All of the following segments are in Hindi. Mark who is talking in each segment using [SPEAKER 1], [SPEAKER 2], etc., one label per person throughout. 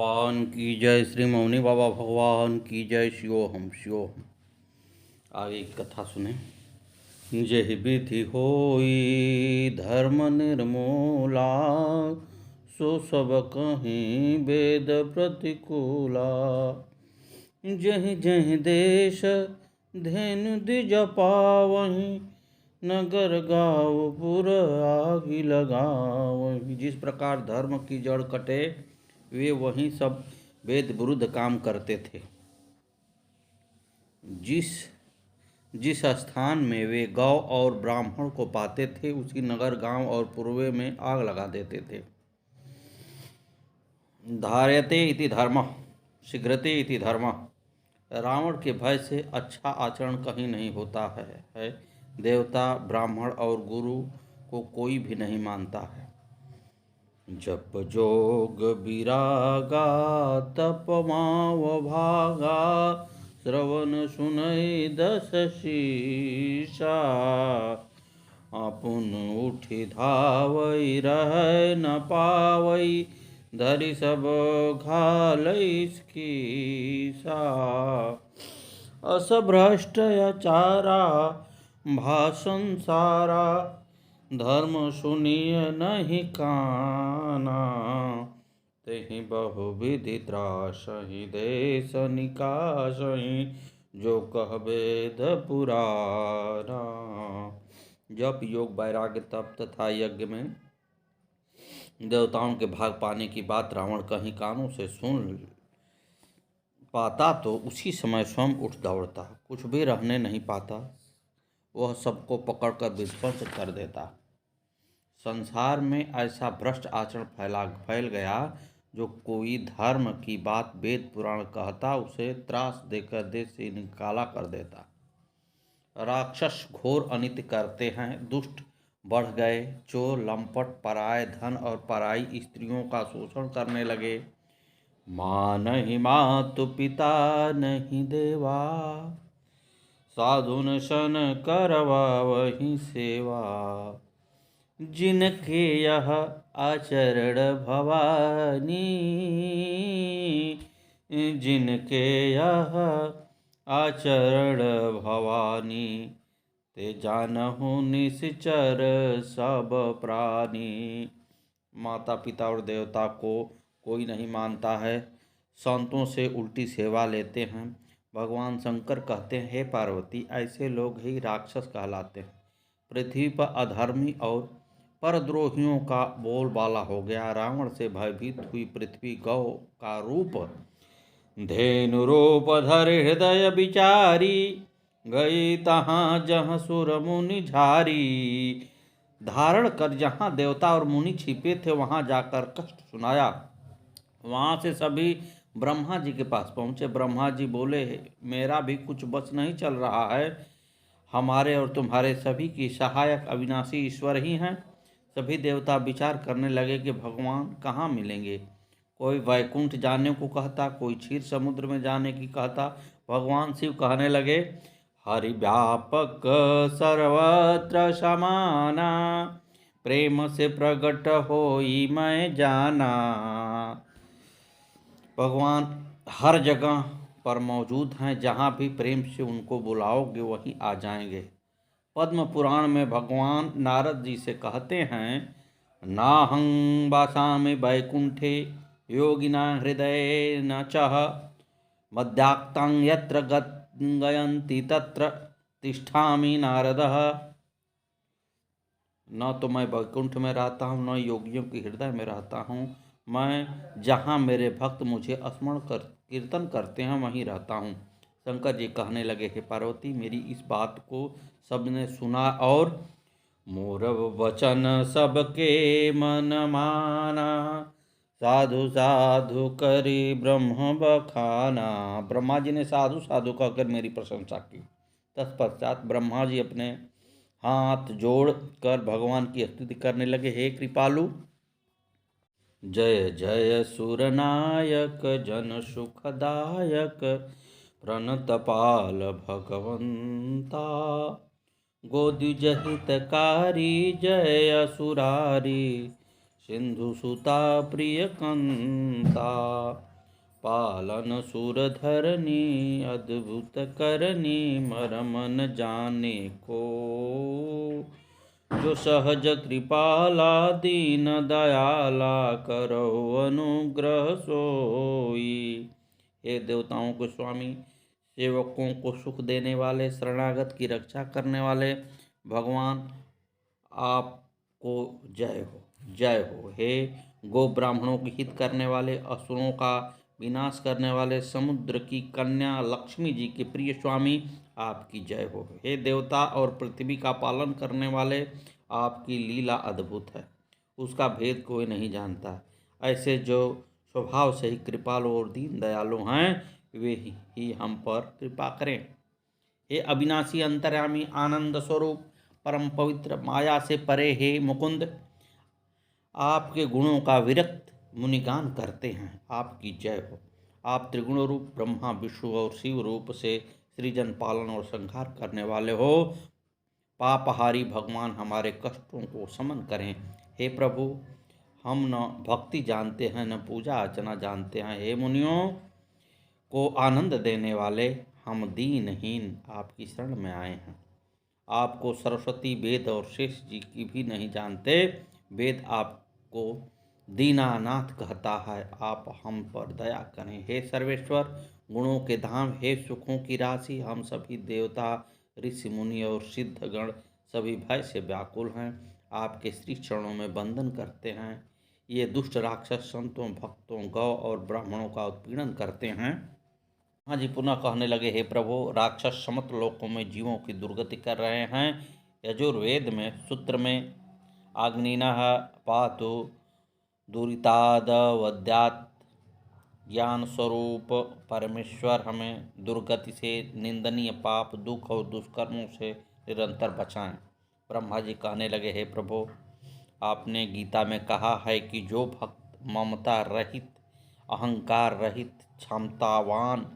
[SPEAKER 1] भगवान की जय। श्री मौनी बाबा भगवान की जय। शिवोहम शिवोहम। आगे की कथा सुने। जेहि विधि होई धर्म निर्मूला, सो सब कहीं वेद प्रतिकूला। जहि जहि देश धेनु द्विज पावहीं, नगर गाँव पुर आगि लगावहीं। जिस प्रकार धर्म की जड़ कटे, वे वहीं सब वेद विरुद्ध काम करते थे। जिस स्थान में वे गौ और ब्राह्मण को पाते थे, उसी नगर गांव और पूर्वे में आग लगा देते थे। धार्यते इति धर्मः, शीघ्रते इति धर्मः। रावण के भय से अच्छा आचरण कहीं नहीं होता है। देवता, ब्राह्मण और गुरु को कोई भी नहीं मानता है। जप जोग विरागा, तप माव भागा, श्रवण सुनई दस शीशा। आपुन उठी धावई रह न पावई, धरि सब घालई कीसा। असभ्रष्ट आचारा भाषण सारा, धर्म सुनिय नहीं काना। तेहि बहुविधि त्रासहि, देश निकासहि, जो कह वेद पुराना। जप योग वैराग्य तप तथा यज्ञ में देवताओं के भाग पाने की बात रावण कहीं कानों से सुन पाता तो उसी समय स्वयं उठ दौड़ता, कुछ भी रहने नहीं पाता। वह सबको पकड़कर विध्वंस कर देता। संसार में ऐसा भ्रष्ट आचरण फैल गया, जो कोई धर्म की बात वेद पुराण कहता, उसे त्रास देकर देश से निकाला कर देता। राक्षस घोर अनिति करते हैं, दुष्ट बढ़ गए। चोर लंपट पराये धन और पराई स्त्रियों का शोषण करने लगे। माँ नहीं मातु पिता नहीं देवा, साधुन सन करवा वही सेवा। जिनके यह आचरण भवानी, जिनके यह आचरण भवानी, ते जानहु निश्चर सब प्राणी। माता पिता और देवता को कोई नहीं मानता है, संतों से उल्टी सेवा लेते हैं। भगवान शंकर कहते हैं, हे पार्वती, ऐसे लोग ही राक्षस कहलाते हैं। पृथ्वी पर अधर्मी और परद्रोहियों का बोलबाला हो गया। रावण से भयभीत हुई पृथ्वी गौ का रूप धेनु रूप धर हृदय विचारी, गई तहाँ जहाँ सुर मुनि झारी। धारण कर जहाँ देवता और मुनि छिपे थे, वहाँ जाकर कष्ट सुनाया। वहाँ से सभी ब्रह्मा जी के पास पहुँचे। ब्रह्मा जी बोले, मेरा भी कुछ बस नहीं चल रहा है। हमारे और तुम्हारे सभी की सहायक अविनाशी ईश्वर ही हैं। सभी देवता विचार करने लगे कि भगवान कहाँ मिलेंगे। कोई वैकुंठ जाने को कहता, कोई क्षीर समुद्र में जाने की कहता। भगवान शिव कहने लगे, हरि व्यापक सर्वत्र समाना, प्रेम से प्रकट होई मैं जाना। भगवान हर जगह पर मौजूद हैं, जहाँ भी प्रेम से उनको बुलाओगे वहीं आ जाएंगे। पद्म पुराण में भगवान नारद जी से कहते हैं, नाहं वासामि वैकुंठे, योगिना हृदये न चह, मद्याक्तां यत्र गयन्ति तत्र तिष्ठामि नारदः। न तो मैं वैकुंठ में रहता हूँ, न योगियों के हृदय में रहता हूँ। मैं जहाँ मेरे भक्त मुझे स्मरण कर कीर्तन करते हैं, वहीं रहता हूँ। शंकर जी कहने लगे, हे पार्वती, मेरी इस बात को सबने सुना और मोर वचन सबके मन माना, साधु साधु करी ब्रह्म बखाना। ब्रह्मा जी ने साधु साधु कहकर मेरी प्रशंसा की। तत्पश्चात ब्रह्मा जी अपने हाथ जोड़ कर भगवान की स्तुति करने लगे, हे कृपालु, जय जय सुरनायक जन सुखदायक, प्रणतपाल भगवंता। गोद्विज हितकारी जय असुरारी, सिंधु सुता प्रिय कंता। पालन सुरधरनी अद्भुत करनी मरम न जाने को। जो सहज कृपाला दीन दयाला करो अनुग्रह सोई। हे देवताओं के स्वामी, सेवकों को सुख देने वाले, शरणागत की रक्षा करने वाले भगवान आपको जय हो, जय हो। हे गो ब्राह्मणों की हित करने वाले, असुरों का विनाश करने वाले, समुद्र की कन्या लक्ष्मी जी के प्रिय स्वामी, आपकी जय हो। हे देवता और पृथ्वी का पालन करने वाले, आपकी लीला अद्भुत है, उसका भेद कोई नहीं जानता। ऐसे जो स्वभाव से ही कृपालु और दीन दयालु हैं, वे ही हम पर कृपा करें। हे अविनाशी अंतर्यामी आनंद स्वरूप, परम पवित्र, माया से परे हे मुकुंद, आपके गुणों का विरक्त मुनिगान करते हैं, आपकी जय हो। आप त्रिगुण रूप ब्रह्मा विष्णु और शिव रूप से सृजन पालन और संहार करने वाले हो। पापहारी भगवान, हमारे कष्टों को समन करें। हे प्रभु, हम न भक्ति जानते हैं न पूजा अर्चना जानते हैं। हे मुनियों को आनंद देने वाले, हम दीनहीन आपकी शरण में आए हैं। आपको सरस्वती, वेद और शेष जी की भी नहीं जानते। वेद आपको दीनानाथ कहता है, आप हम पर दया करें। हे सर्वेश्वर, गुणों के धाम, हे सुखों की राशि, हम सभी देवता, ऋषि मुनि और सिद्धगण सभी भय से व्याकुल हैं, आपके श्री चरणों में वंदन करते हैं। ये दुष्ट राक्षस संतों, भक्तों, गौ और ब्राह्मणों का उत्पीड़न करते हैं। हाँ जी, पुनः कहने लगे, हे प्रभु, राक्षस समस्त लोकों में जीवों की दुर्गति कर रहे हैं। यजुर्वेद में सूत्र में आग्निनः पातु दुरितादवद्यात्, ज्ञान स्वरूप परमेश्वर हमें दुर्गति से, निंदनीय पाप, दुख और दुष्कर्मों से निरंतर बचाएं। ब्रह्मा जी कहने लगे, हे प्रभु, आपने गीता में कहा है कि जो भक्त ममता रहित, अहंकार रहित, क्षमतावान,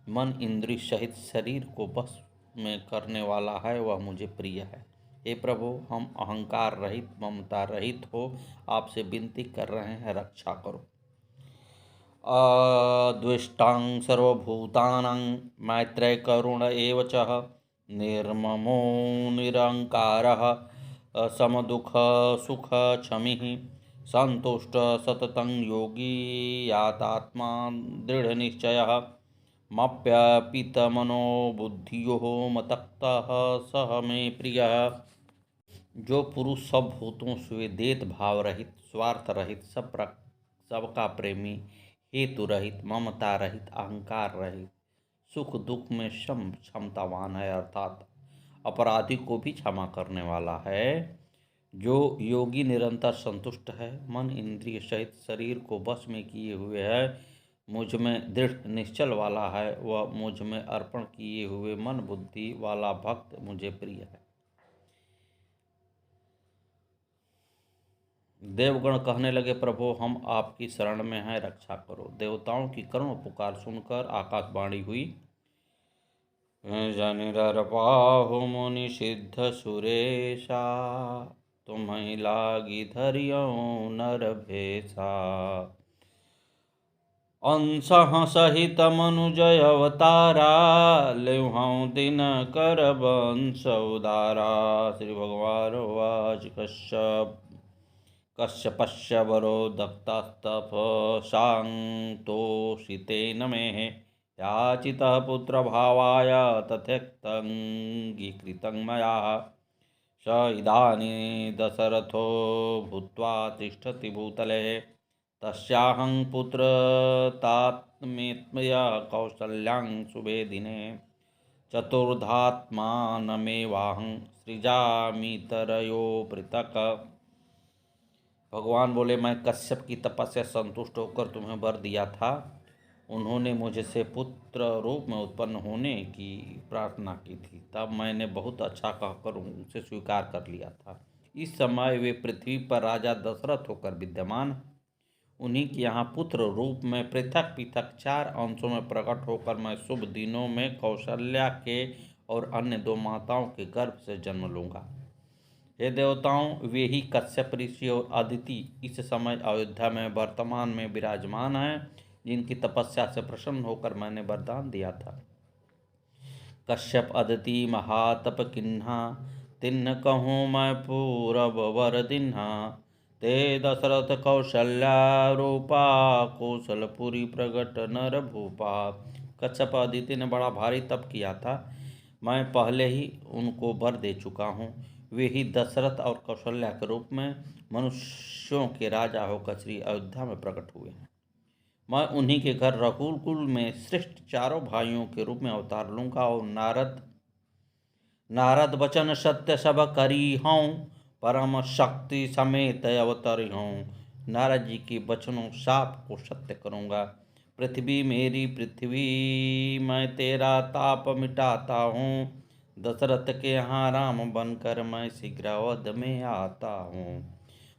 [SPEAKER 1] मन इंद्रिय सहित शरीर को बस में करने वाला है, वह मुझे प्रिय है। हे प्रभु, हम अहंकार रहित, ममता रहित हो आपसे विनती कर रहे हैं, रक्षा करो। अद्वेष्टां सर्वभूतानां मैत्रेय करुण एव च, निर्ममो निरंकारः समदुःख सुख क्षमिः, संतुष्ट सततं योगी यातात्मा दृढ़निश्चयः, मप्यपितमनो बुद्धियो मतक्तः सह मे प्रियः। जो पुरुष सब भूतों से देत भाव रहित, स्वार्थ रहित, सबका प्रेमी, हेतु रहित, ममता रहित, अहंकार रहित, सुख दुख में सम क्षमतावान है, अर्थात अपराधी को भी क्षमा करने वाला है। जो योगी निरंतर संतुष्ट है, मन इंद्रिय सहित शरीर को वश में किए हुए है, मुझ में दृढ़ निश्चल वाला है, वह मुझ में अर्पण किए हुए मन बुद्धि वाला भक्त मुझे प्रिय है। देवगण कहने लगे, प्रभु, हम आपकी शरण में हैं, रक्षा करो। देवताओं की करुण पुकार सुनकर आकाशवाणी हुई, जनिरपाहु मुनि सिद्ध सुरेशा, तुम्हें लागी धरियो नर भेषा, अंशः सहित मनुजय अवतारा, लेहूँ दिन कर वंश उदारा। श्री भगवान वाच, कश्यपस्य वरो दत्तस्तपसान्तोषितेन मे, याचितः पुत्रभावाय तथेक्तङ्गीकृतं मया, स इदानीं दशरथो भूत्वा तिष्ठति भूतले, तस्याहं पुत्रतात्मेत्मया कौसल्यां शुभे दिने, चतुर्धात्मानमेवाहं सृजामीतरयो पृथक्। भगवान बोले, मैं कश्यप की तपस्या संतुष्ट होकर तुम्हें वर दिया था। उन्होंने मुझसे पुत्र रूप में उत्पन्न होने की प्रार्थना की थी, तब मैंने बहुत अच्छा कहकर उनसे स्वीकार कर लिया था। इस समय वे पृथ्वी पर राजा दशरथ होकर विद्यमान, उन्हीं के यहाँ पुत्र रूप में पृथक पृथक 4 अंशों में प्रकट होकर मैं शुभ दिनों में कौशल्या के और अन्य 2 माताओं के गर्भ से जन्म लूँगा। हे देवताओं, वे ही कश्यप ऋषि और अदिति इस समय अयोध्या में वर्तमान में विराजमान हैं। जिनकी तपस्या से प्रसन्न होकर मैंने वरदान दिया था। कश्यप अदिति महातप किन्हा, तिन्न कहूँ मैं पूरब वर दिन्हा। ते दशरथ कौशल्या रूपा, कौशलपुरी प्रगट नर भूपा। कश्यप अदिति ने बड़ा भारी तप किया था, मैं पहले ही उनको वर दे चुका हूँ। वे ही दशरथ और कौशल्या के रूप में मनुष्यों के राजा होकर श्री अयोध्या में प्रकट हुए हैं। मैं उन्हीं के घर रघुकुल में श्रेष्ठ चारों भाइयों के रूप में अवतार लूंगा और नारद वचन सत्य सब करी हूँ, परम शक्ति समेत अवतरी हूँ। नारद जी के वचनों साप को सत्य करूँगा। पृथ्वी मेरी पृथ्वी, मैं तेरा ताप मिटाता हूँ। दशरथ के यहाँ राम बनकर मैं शीघ्र अवध में आता हूँ।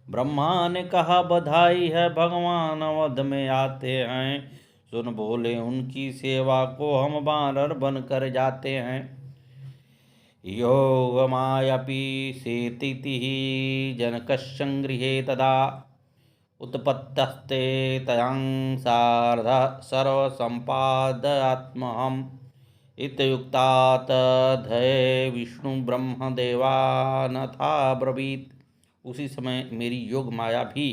[SPEAKER 1] ब्रह्मा ने कहा बधाई है, भगवान अवध में आते हैं। सुन बोले उनकी सेवा को हम वानर बनकर जाते हैं। योगमायपि सेतिति जनकस्संगृहे तदा, उत्पत्तस्ते तयं सार्ध सर्वसम्पादयात्महम्। इत्युक्तात् धये विष्णु ब्रह्मदेवानथा ब्रवीत्। उसी समय मेरी योग माया भी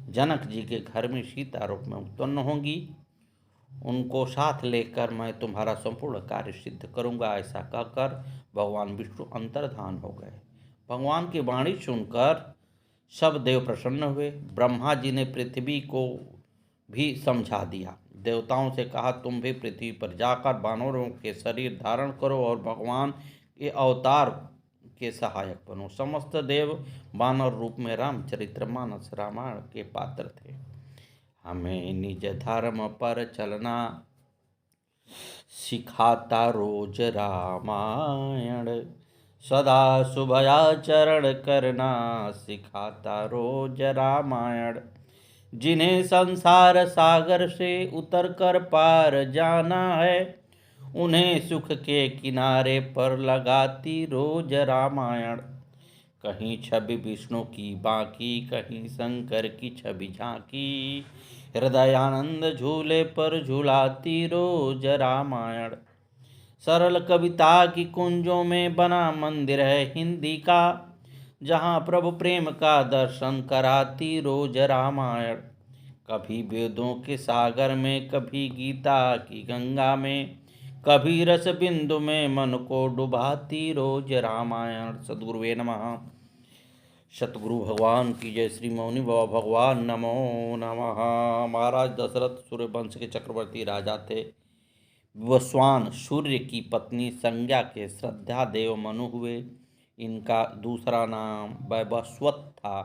[SPEAKER 1] जनक जी के घर में सीता रूप में उत्पन्न होंगी। उनको साथ लेकर मैं तुम्हारा संपूर्ण कार्य सिद्ध करूंगा। ऐसा कहकर भगवान विष्णु अंतर्धान हो गए। भगवान की वाणी सुनकर सब देव प्रसन्न हुए। ब्रह्मा जी ने पृथ्वी को भी समझा दिया। देवताओं से कहा तुम भी पृथ्वी पर जाकर वानरों के शरीर धारण करो और भगवान के अवतार के सहायक बनो। समस्त देव वानर रूप में रामचरितमानस रामायण के पात्र थे। हमें निज धर्म पर चलना सिखाता रोज रामायण, सदा शुभयाचरण करना सिखाता रोज रामायण। जिन्हें संसार सागर से उतर कर पार जाना है, उन्हें सुख के किनारे पर लगाती रोज रामायण। कहीं छवि विष्णु की बाकी, कहीं शंकर की छवि झांकी। हृदयानंद झूले पर झूलाती रोज रामायण। सरल कविता की कुंजों में बना मंदिर है हिंदी का, जहाँ प्रभु प्रेम का दर्शन कराती रोज रामायण। कभी वेदों के सागर में, कभी गीता की गंगा में, कभी रस बिंदु में मन को डुबाती रोज रामायण। सद्गुरुवे नमः। सतगुरु भगवान की जय। श्री मौनी बाबा भगवान नमो नमः। महाराज दशरथ सूर्यवंश के चक्रवर्ती राजा थे। विवस्वान सूर्य की पत्नी संज्ञा के श्रद्धा देव मनु हुए। इनका दूसरा नाम वैवस्वत था।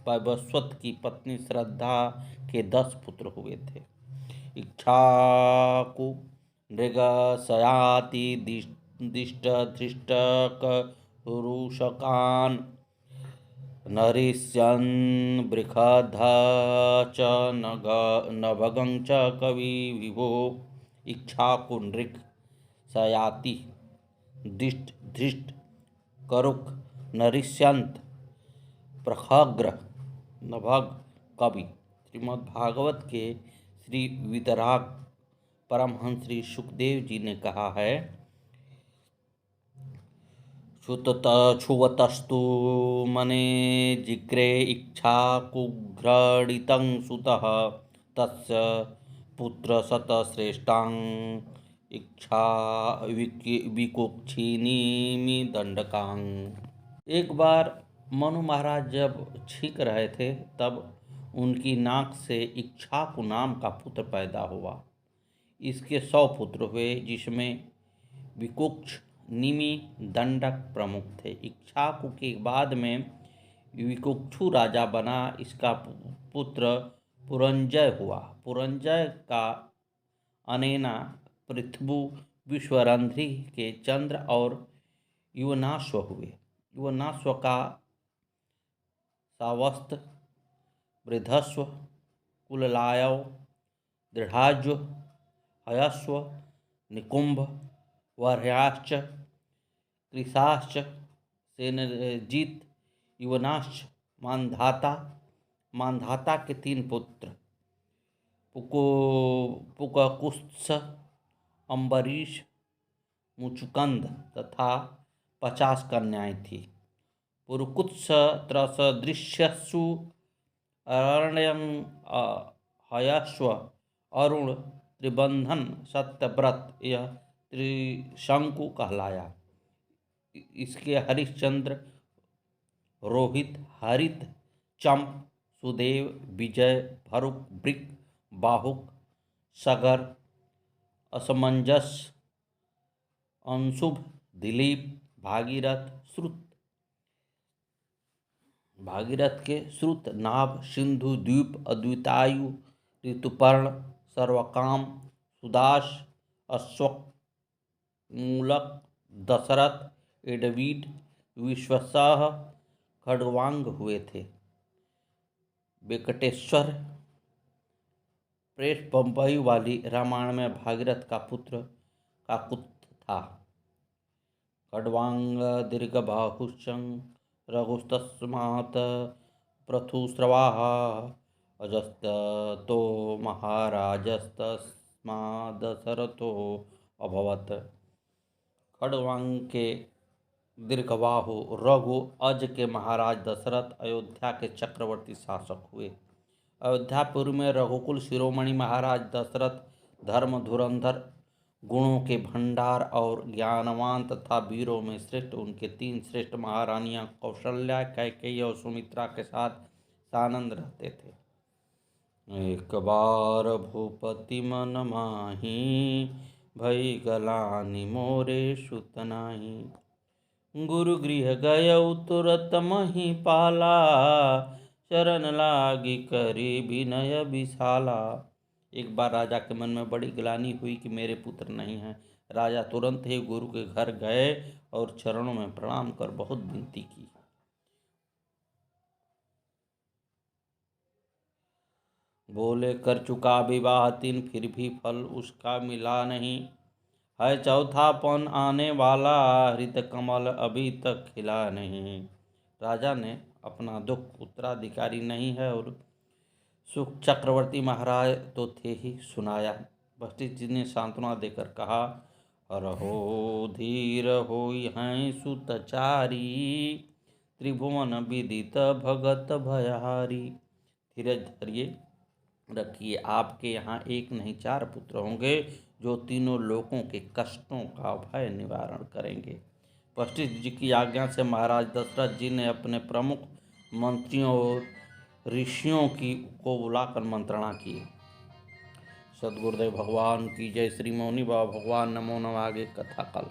[SPEAKER 1] वैवस्वत की पत्नी श्रद्धा के 10 पुत्र हुए थे। इक्ष्वाकु नृग सयाति दिष्ट धृष्ट करुषकान्, नरिष्यन् बृहद् च नभगं च कवि विभो। इक्ष्वाकु नृग सयाति दिष्ट धृष्ट करुक नरिष्यंत प्रखग्र नभग कवि। श्रीमद् भागवत के श्री वितराग परमहंस श्री सुखदेव जी ने कहा है, छुवतस्तु मने जिग्रे इक्ष्वाकुघ्रणितं सुतः, तस्य पुत्र शतश्रेष्ठां इक्ष्वा विकुक्षिनीमि दंडकां। एक बार मनु महाराज जब छींक रहे थे, तब उनकी नाक से इक्ष्वाकु नाम का पुत्र पैदा हुआ। इसके 100 पुत्र हुए, जिसमें विकुक्ष निमि दंडक प्रमुख थे। इक्ष्वाकु के बाद में विकुक्षु राजा बना। इसका पुत्र पुरंजय हुआ। पुरंजय का अनेना पृथ्वु विश्वरंध्री के चंद्र और युवनाश्व हुए। युवनाश्व का सावस्त वृद्धस्व कुललायव दृढ़ाज्व हयस्व निकुंभ वर्याश्च कृशाश्च सेनजीत युवनाश्च मानधाता। मानधाता के 3 पुत्र पुको पुककुत्स, अम्बरीश, मुचुकंद तथा 50 कन्याएं थी। पुरुकुत्स त्रसदृश्यसु अरण्यं हयस्व, अरुण, त्रिबंधन, सत्यव्रत, यह त्रिशंकु कहलाया। इसके हरिश्चंद्र, रोहित, हरित, चंप, सुदेव, विजय, भरुक, वृक, बाहुक, सगर, असमंजस, अंशुभ, दिलीप, भागीरथ, श्रुत, भागीरथ के श्रुत, नाभ, सिंधु, द्वीप, अद्वितायु, ऋतुपर्ण, सर्वकाम, सुदास, अश्वक, मूलक, दशरथ, एडवीड, विश्वसह, खड्गवांग हुए थे। वेंकटेश्वर प्रेस बम्बई वाली रामायण में भागीरथ का पुत्र काकुत्थ था। खड्गवांग दीर्घबाहुश्चं रघुस्तस्मात् पृथुस्रवाः अजस्तो महाराजस्तस्मादशरथो अभवत्। खड्गवांग के दीर्घबाहु रघु अज के महाराज दशरथ अयोध्या के चक्रवर्ती शासक हुए। अयोध्यापुर में रघुकुल शिरोमणि महाराज दशरथ धर्म धुरंधर, गुणों के भंडार और ज्ञानवान तथा वीरों में श्रेष्ठ उनके 3 श्रेष्ठ महारानियां कौशल्या, कैकेयी और सुमित्रा के साथ सानंद रहते थे। एक बार भूपति मन माही, भई गलानि मोरे सुत नाही। गुरु गृह गयउ तुरत मही पाला, शरण लागी करी विनय विशाला। एक बार राजा के मन में बड़ी ग्लानि हुई कि मेरे पुत्र नहीं हैं। राजा तुरंत ही गुरु के घर गए और चरणों में प्रणाम कर बहुत विनती की। बोले, कर चुका विवाह 3, फिर भी फल उसका मिला नहीं। है चौथापन आने वाला, हृत कमल अभी तक खिला नहीं। राजा ने अपना दुख उत्तराधिकारी नहीं है और सुख चक्रवर्ती महाराज तो थे ही सुनाया। वशिष्ठ जी ने सांत्वना देकर कहा, रहो धीर होई हैं सुतचारी, त्रिभुवन विदित भगत भयहारी। धीरज धरिए रखिए, आपके यहाँ एक नहीं 4 पुत्र होंगे जो तीनों लोगों के कष्टों का भय निवारण करेंगे। वशिष्ठ जी की आज्ञा से महाराज दशरथ जी ने अपने प्रमुख मंत्रियों और ऋषियों को बुलाकर मंत्रणा की। सद्गुरुदेव भगवान की जय। श्री मौनी बाबा भगवान नमो नमः। आगे कथा कल।